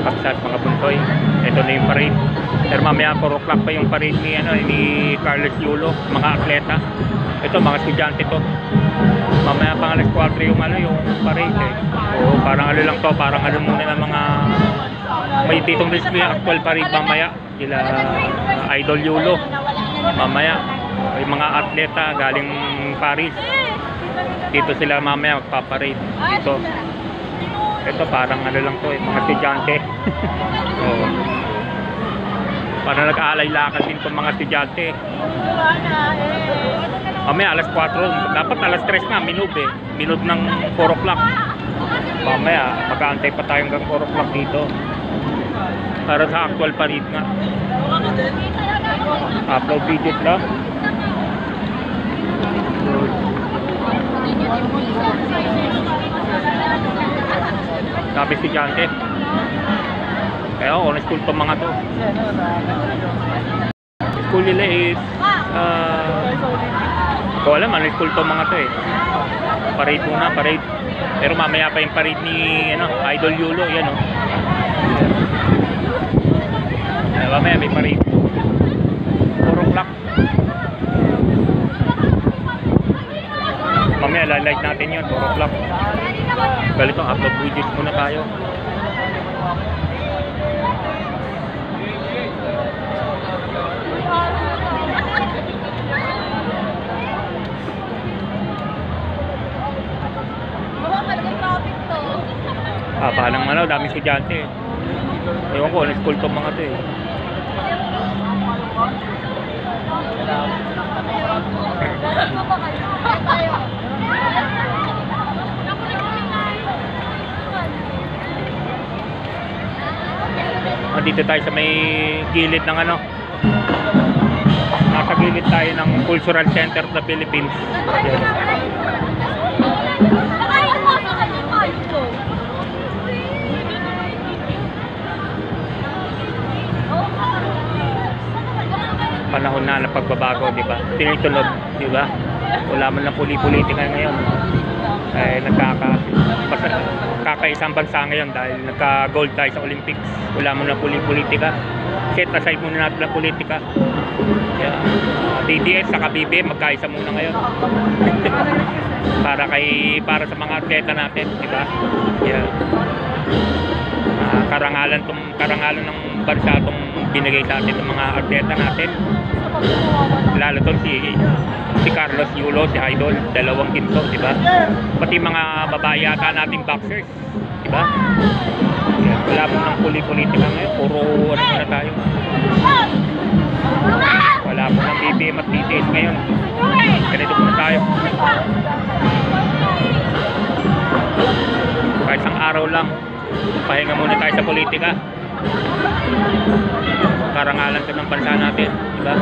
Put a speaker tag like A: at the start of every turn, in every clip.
A: kapsat mga bunsoy. Ito na yung parade. Pero mamaya 4 o'clock pa yung parade ni, ni Carlos Yulo, mga atleta. Ito mga estudyante to. Mamaya pang alas 4 yung yung parade eh. O parang lang to, parang muna ng mga may ditong display actual parade mamaya. Sila Idol Yulo. Mamaya may mga atleta galing Paris. Dito sila mamaya magpaparade dito. Ito parang lang to eh, mga estudyante. Oh. Para nag-aalay lakad din itong mga estudyante. Mamaya alas 4, dapat alas 3 na, minub eh. Minub ng 4 o'clock. Mamaya, mag-aantay pa tayo hanggang 4 o'clock dito. Para sa actual parade nga. Upload videos lang. Sabi estudyante. Kaya on school pa mga to. School nila is ko alam ano school to mga to eh. Parade muna, parade. Pero mamaya pa yung parade ni Idol Yulo, yan oh. Mamaya may parade. 4 o'clock. Mamaya lalike natin yun, 4 o'clock. Galito, upload videos muna tayo. Palang manaw, daming estudyante eh. Ewan ko, school to mga to eh. Dito tayo sa may gilid ng nasa gilid tayo ng Cultural Center of the Philippines. Panahon na ng pagbabago, di ba? Tinitunog, di ba? Wala man lang politika ngayon. Eh, kakaisang bansa ngayon dahil nagka-gold tayo sa Olympics. Wala man lang politika. Set aside muna natin ang politika. Yeah. DDS sa BBM magkaisa muna ngayon. para sa mga atleta natin, di ba? Yeah. Karangalan ng bansa itong binigay sa atin ng mga atleta natin. Lalo to si Carlos Yulo, si Idol, dalawang ginto, di ba? Pati mga babae yata nating boxers, di ba? Wala mo ng politika ngayon, puro na tayo. Wala mo ng BBM at DTS ngayon. Ganito muna tayo. Kahit isang araw lang, pahinga muna tayo sa politika. Karangalan ito ng bansa natin, di ba?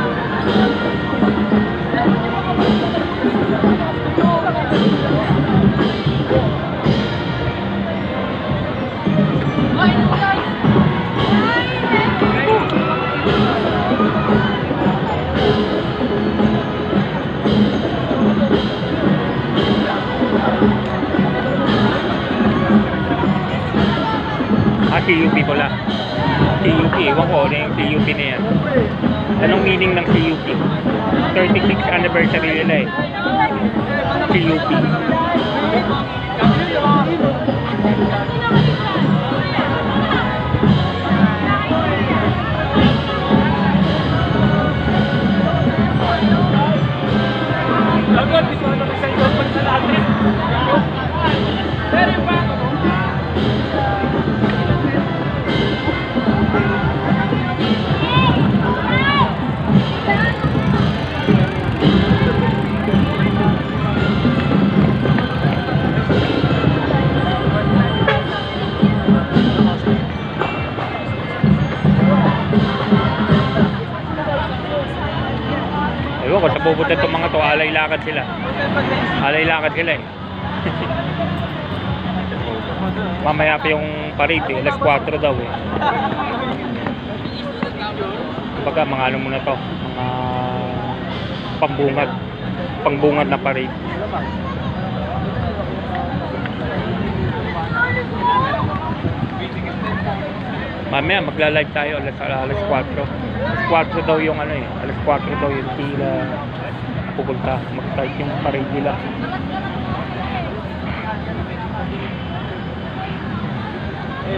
A: CUP pala. CUP, ewan ko ano yung CUP na yan. Anong meaning ng CUP? 36th anniversary nila eh. CUP.
B: Agad, dito ano sa iyo pag natin. Pero pa
A: ko sa pupunta itong mga to, alay lakad sila eh. Mamaya pa yung parade eh, alas 4 daw eh. Baga mga ano muna to, mga pangbungad na parade. Mamaya magla-live tayo alas 4. Alas 4 daw yung ano eh. Alas 4 daw yung sila pupunta. Mag-start yung parade nila.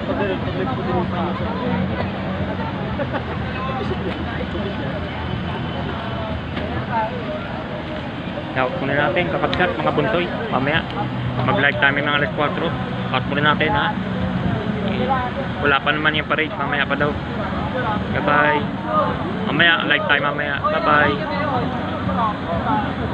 B: Pag-live po din pa.
A: Out muna natin, kakapsat mga bunsoy. Mamaya, mag-live time ng alas 4. Out muna natin ha. Wala pa naman yung parade, mamaya pa daw. Bye bye. Mamaya, live time mamaya. Bye bye.